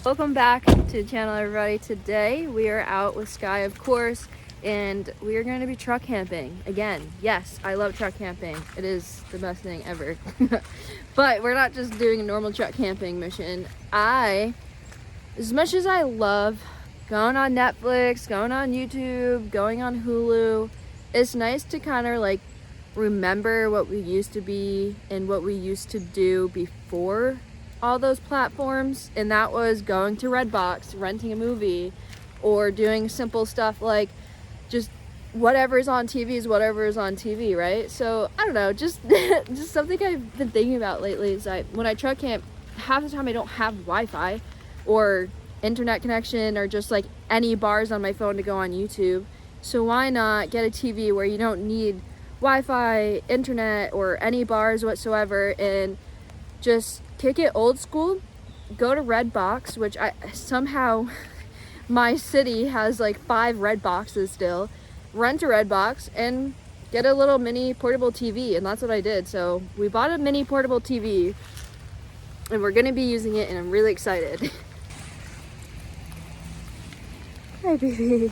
Welcome back to the channel, everybody. Today we are out with Sky, of course, and we are going to be truck camping again. Yes, I love truck camping. It is the best thing ever. But we're not just doing a normal truck camping mission. As much as I love going on Netflix, going on YouTube, going on Hulu, it's nice to kind of like remember what we used to be and what we used to do before all those platforms, and that was going to Redbox, renting a movie, or doing simple stuff like just whatever's on TV is whatever is on TV, right? So I don't know, just just something I've been thinking about lately is when I truck camp, half the time I don't have Wi-Fi or internet connection or just like any bars on my phone to go on YouTube. So why not get a TV where you don't need Wi-Fi, internet, or any bars whatsoever, and just kick it old school, go to Redbox, which I somehow my city has like 5 red boxes still. Rent a Redbox and get a little mini portable TV, and that's what I did. So we bought a mini portable TV and we're gonna be using it, and I'm really excited. Hi, baby.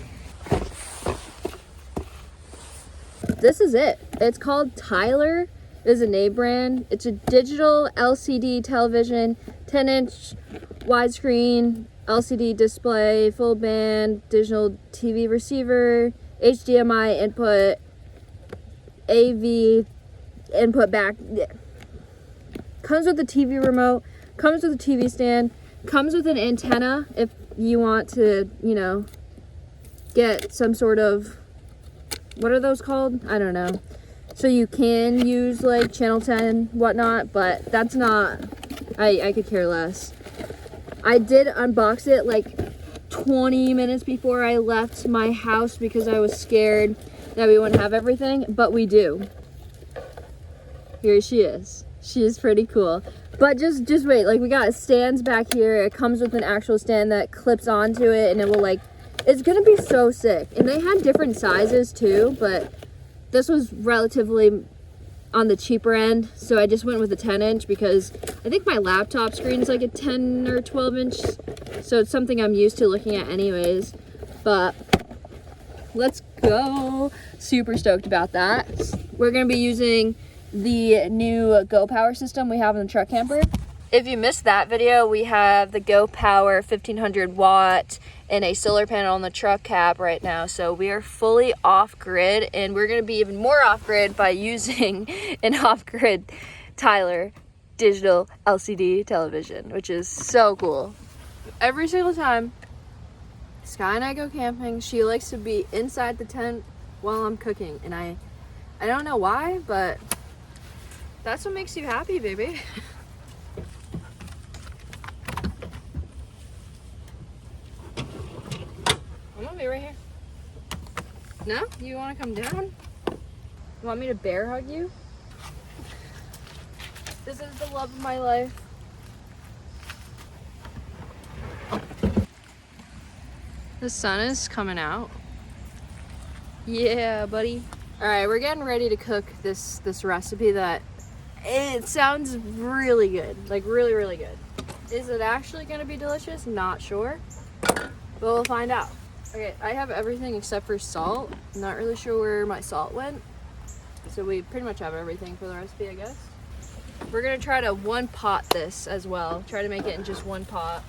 This is it. It's called Tyler. It is a name brand. It's a digital LCD television, 10-inch widescreen LCD display, full band, digital TV receiver, HDMI input, AV input back. Comes with a TV remote, comes with a TV stand, comes with an antenna if you want to, you know, get some sort of, what are those called? I don't know. So you can use like channel 10, whatnot, but that's not, I could care less. I did unbox it like 20 minutes before I left my house because I was scared that we wouldn't have everything, but we do. Here she is. She is pretty cool. But just wait, like we got stands back here. It comes with an actual stand that clips onto it, and it will like, it's gonna be so sick. And they had different sizes too, but this was relatively on the cheaper end, so I just went with a 10-inch because I think my laptop screen is like a 10 or 12-inch, so it's something I'm used to looking at anyways. But let's go. Super stoked about that. We're gonna be using the new Go Power system we have in the truck camper. If you missed that video, we have the Go Power 1500 watt and a solar panel on the truck cab right now. So we are fully off grid, and we're gonna be even more off grid by using an off grid Tyler digital LCD television, which is so cool. Every single time Sky and I go camping, she likes to be inside the tent while I'm cooking, and I don't know why, but that's what makes you happy, baby. I'm gonna be right here. No? You wanna come down? You want me to bear hug you? This is the love of my life. The sun is coming out. Yeah, buddy. All right, we're getting ready to cook this recipe that it sounds really good, like really, really good. Is it actually gonna be delicious? Not sure, but we'll find out. Okay, I have everything except for salt. I'm not really sure where my salt went. So we pretty much have everything for the recipe, I guess. We're gonna try to one pot this as well. Try to make it in just one pot.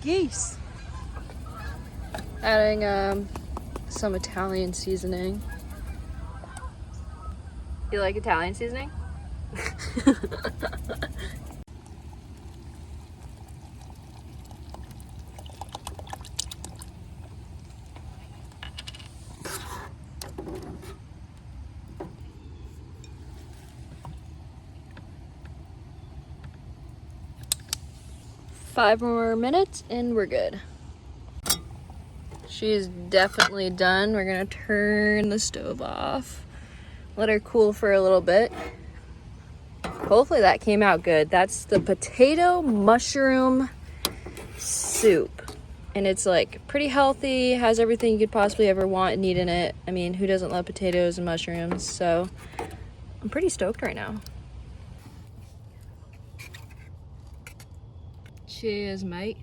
geese. Adding some Italian seasoning. You like Italian seasoning? Five more minutes and we're good. She's definitely done. We're gonna turn the stove off. Let her cool for a little bit. Hopefully that came out good. That's the potato mushroom soup. And it's like pretty healthy, has everything you could possibly ever want and need in it. I mean, who doesn't love potatoes and mushrooms? So I'm pretty stoked right now. Cheers, mate.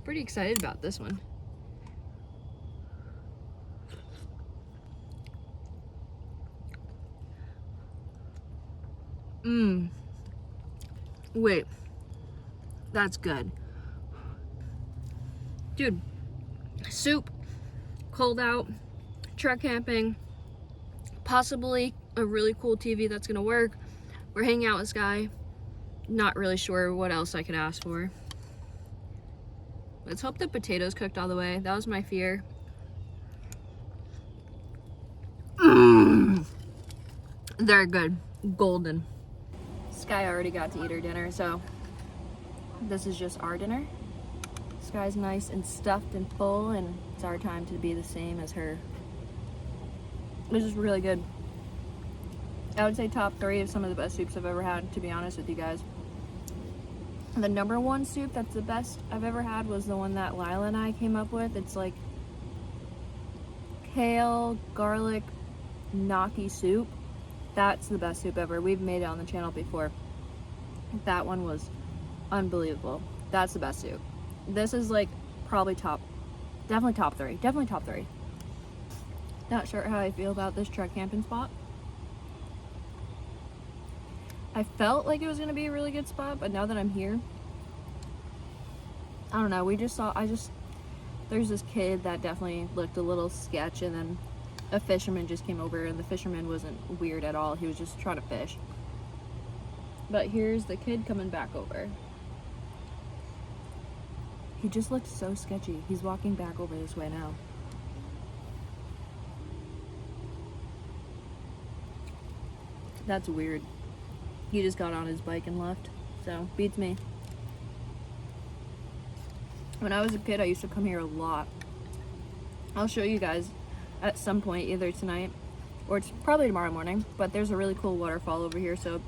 Pretty excited about this one. Wait. That's good. Dude, soup, cold out, truck camping, possibly a really cool TV that's gonna work. We're hanging out with Sky. Not really sure what else I could ask for. Let's hope the potatoes cooked all the way. That was my fear. They're good. Golden. Sky already got to eat her dinner, so this is just our dinner. Sky's nice and stuffed and full, and it's our time to be the same as her. This is really good. I would say top 3 of some of the best soups I've ever had, to be honest with you guys. The number 1 soup that's the best I've ever had was the one that Lila and I came up with. It's like kale, garlic, gnocchi soup. That's the best soup ever. We've made it on the channel before. That one was unbelievable. That's the best soup. This is like probably definitely top 3. Definitely top 3. Not sure how I feel about this truck camping spot. I felt like it was gonna be a really good spot, but now that I'm here, I don't know. There's this kid that definitely looked a little sketch, and then a fisherman just came over, and the fisherman wasn't weird at all. He was just trying to fish. But here's the kid coming back over. He just looked so sketchy. He's walking back over this way now. That's weird. He just got on his bike and left. So, beats me. When I was a kid, I used to come here a lot. I'll show you guys at some point, either tonight or it's probably tomorrow morning. But there's a really cool waterfall over here, so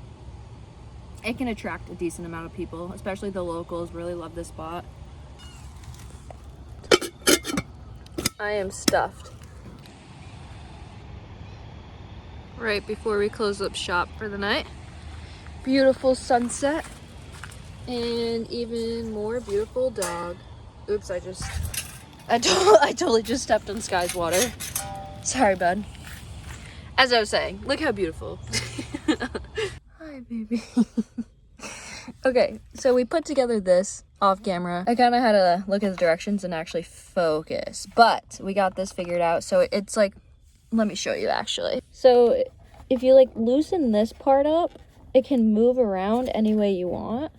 it can attract a decent amount of people, especially the locals really love this spot. I am stuffed. Right before we close up shop for the night. Beautiful sunset and even more beautiful dog. Oops, I totally just stepped on Sky's water. Sorry, bud. As I was saying, look how beautiful. Hi, baby. Okay, so we put together this off camera. I kind of had to look at the directions and actually focus, but we got this figured out. So it's like, let me show you actually. So if you like loosen this part up, it can move around any way you want.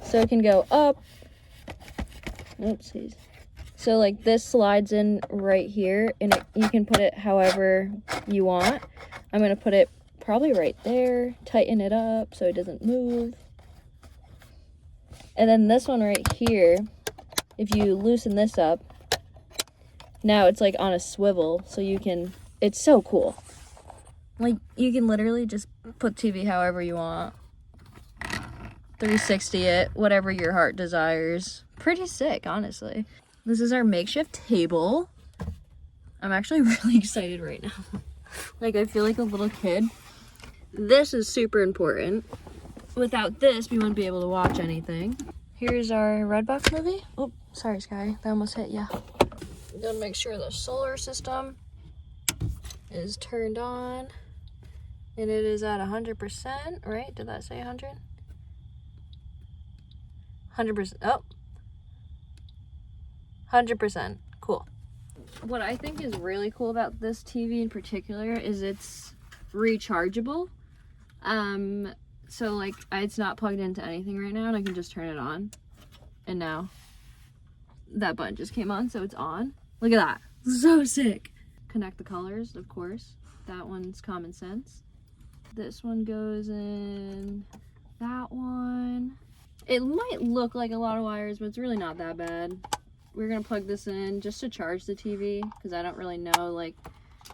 So it can go up. Oopsies. So like this slides in right here, and you can put it however you want. I'm gonna put it probably right there, tighten it up so it doesn't move. And then this one right here, if you loosen this up, now it's like on a swivel, so you can, it's so cool. Like, you can literally just put TV however you want. 360 it, whatever your heart desires. Pretty sick, honestly. This is our makeshift table. I'm actually really excited right now. Like, I feel like a little kid. This is super important. Without this, we wouldn't be able to watch anything. Here's our Redbox movie. Oh, sorry, Sky. That almost hit ya. I'm gonna make sure the solar system is turned on. And it is at 100%, right? Did that say 100? 100%. Oh. 100%. Cool. What I think is really cool about this TV in particular is it's rechargeable. So like it's not plugged into anything right now, and I can just turn it on. And now that button just came on, so it's on. Look at that. So sick. Connect the colors, of course. That one's common sense. This one goes in that one. It might look like a lot of wires, but it's really not that bad. We're gonna plug this in just to charge the TV because I don't really know like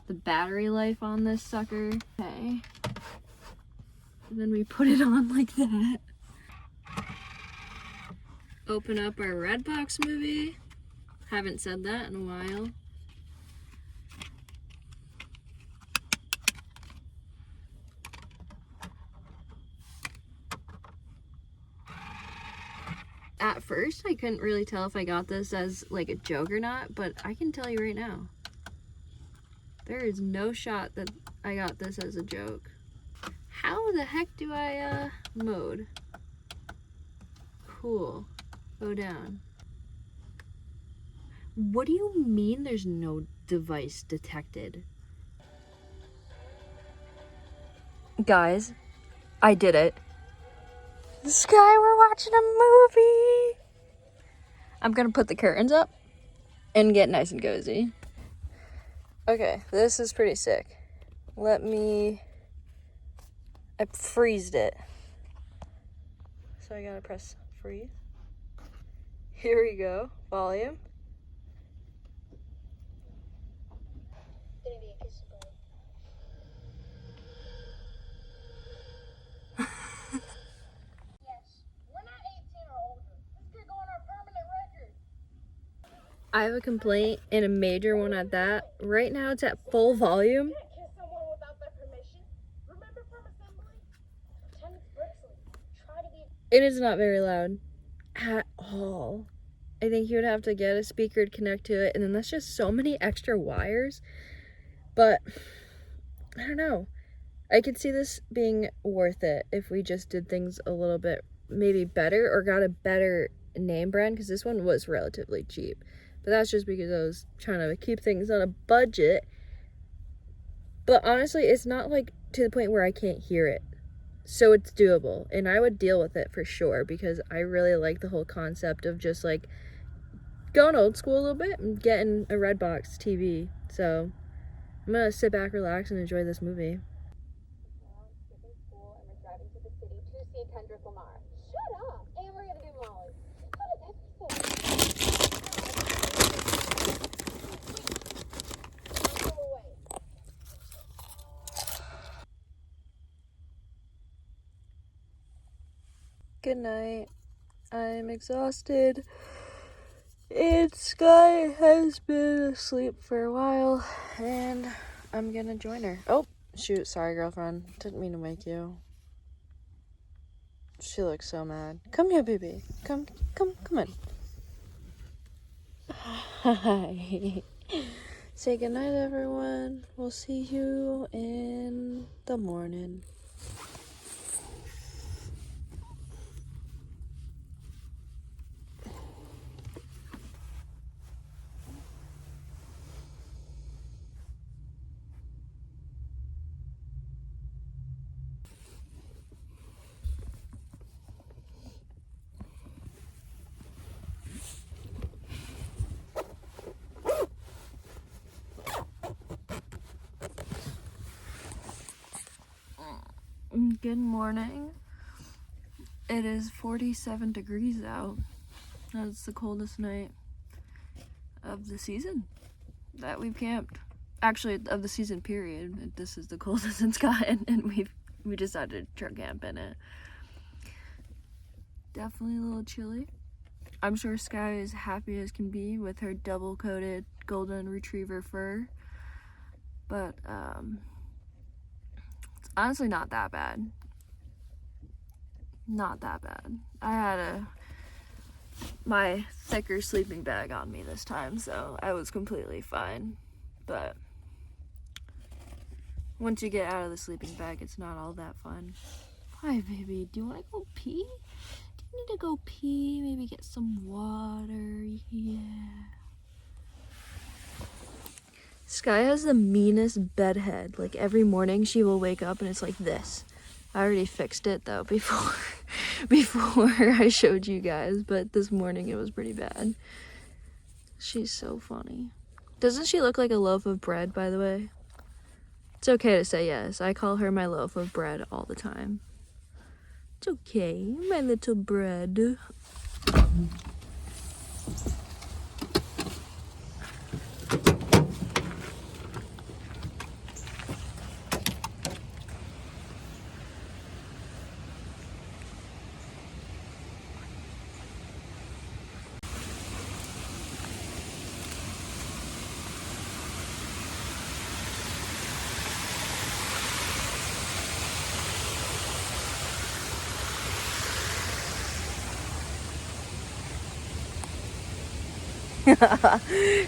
the battery life on this sucker. Okay. And then we put it on like that. Open up our Redbox movie. Haven't said that in a while. At first, I couldn't really tell if I got this as like a joke or not, but I can tell you right now, there is no shot that I got this as a joke. How the heck do I mode? Cool. Go down. What do you mean there's no device detected? Guys, I did it. Sky, we're watching a movie. I'm gonna put the curtains up and get nice and cozy. Okay, this is pretty sick. I freezed it. So I gotta press freeze. Here we go, volume. I have a complaint and a major one at that. Right now it's at full volume. It is not very loud at all. I think you would have to get a speaker to connect to it, and then that's just so many extra wires. But I don't know. I could see this being worth it if we just did things a little bit maybe better or got a better name brand, because this one was relatively cheap. But that's just because I was trying to keep things on a budget. But honestly, it's not like to the point where I can't hear it. So it's doable, and I would deal with it for sure, because I really like the whole concept of just like going old school a little bit and getting a Redbox TV. So I'm gonna sit back, relax, and enjoy this movie. Good night. I'm exhausted. And Sky has been asleep for a while, and I'm gonna join her. Oh, shoot, sorry, girlfriend. Didn't mean to wake you. She looks so mad. Come here, baby. Come on. Hi. Say goodnight, everyone. We'll see you in the morning. Good morning. It is 47 degrees out. That's the coldest night of the season that we've camped. Actually, of the season period. This is the coldest it's gotten, and we decided to camp in it. Definitely a little chilly. I'm sure Sky is happy as can be with her double-coated golden retriever fur. But, it's honestly not that bad. Not that bad. I had my thicker sleeping bag on me this time, so I was completely fine. But Once you get out of the sleeping bag, it's not all that fun. Hi, baby. Do you want to go pee? Do you need to go pee? Maybe get some water? Yeah. Sky has the meanest bed head. Like, every morning she will wake up and it's like this. I already fixed it, though, before I showed you guys. But this morning it was pretty bad. She's so funny. Doesn't she look like a loaf of bread, by the way? It's okay to say yes. I call her my loaf of bread all the time. It's okay, my little bread.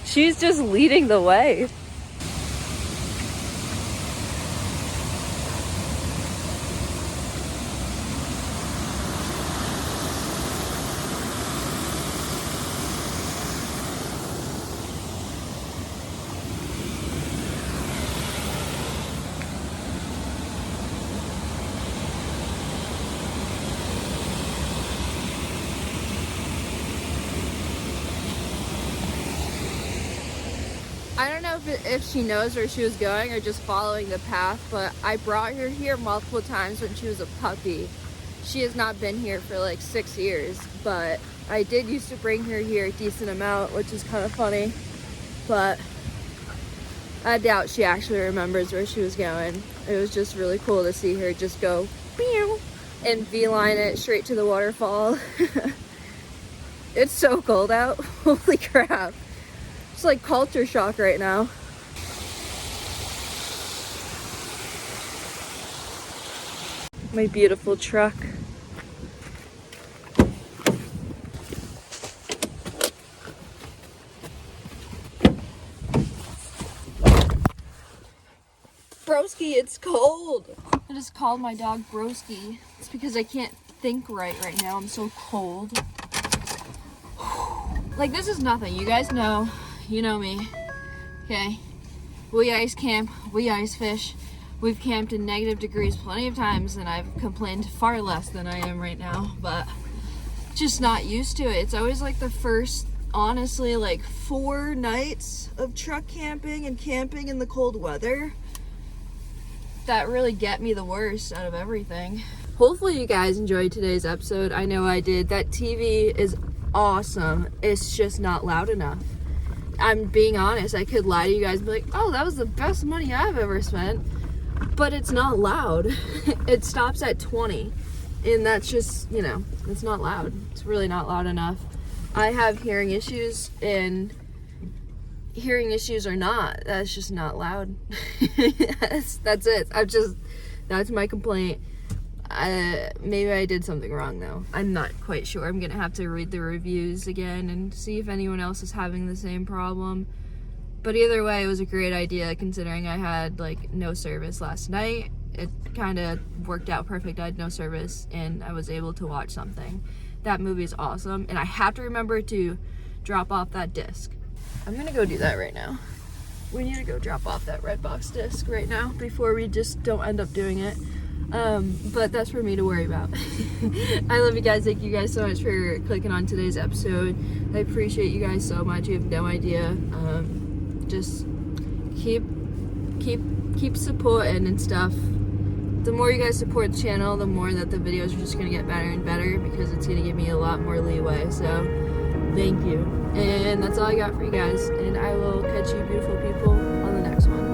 She's just leading the way. I don't know if she knows where she was going or just following the path, but I brought her here multiple times when she was a puppy. She has not been here for like 6 years, but I did used to bring her here a decent amount, which is kind of funny, but I doubt she actually remembers where she was going. It was just really cool to see her just go pew and beeline it straight to the waterfall. It's so cold out. Holy crap. It's like culture shock right now. My beautiful truck. Broski, it's cold. I just called my dog Broski. It's because I can't think right now. I'm so cold. Like, this is nothing. You guys know. You know me. Okay. We ice camp. We ice fish. We've camped in negative degrees plenty of times, and I've complained far less than I am right now, but just not used to it. It's always like the first, honestly, like 4 nights of truck camping and camping in the cold weather that really get me the worst out of everything. Hopefully you guys enjoyed today's episode. I know I did. That TV is awesome. It's just not loud enough. I'm being honest. I could lie to you guys and be like, oh, that was the best money I've ever spent. But it's not loud. It stops at 20. And that's just, you know, it's not loud. It's really not loud enough. I have hearing issues, and hearing issues or not, that's just not loud. That's it. That's my complaint. Maybe I did something wrong though. I'm not quite sure. I'm gonna have to read the reviews again and see if anyone else is having the same problem. But either way, it was a great idea considering I had like no service last night. It kind of worked out perfect. I had no service and I was able to watch something. That movie is awesome, and I have to remember to drop off that disc. I'm gonna go do that right now. We need to go drop off that Redbox disc right now before we just don't end up doing it. But that's for me to worry about. I love you guys. Thank you guys so much for clicking on today's episode. I appreciate you guys so much. You have no idea. Just keep supporting and stuff. The more you guys support the channel, the more that the videos are just gonna get better and better, because it's gonna give me a lot more leeway. So thank you. And that's all I got for you guys. And I will catch you beautiful people on the next one.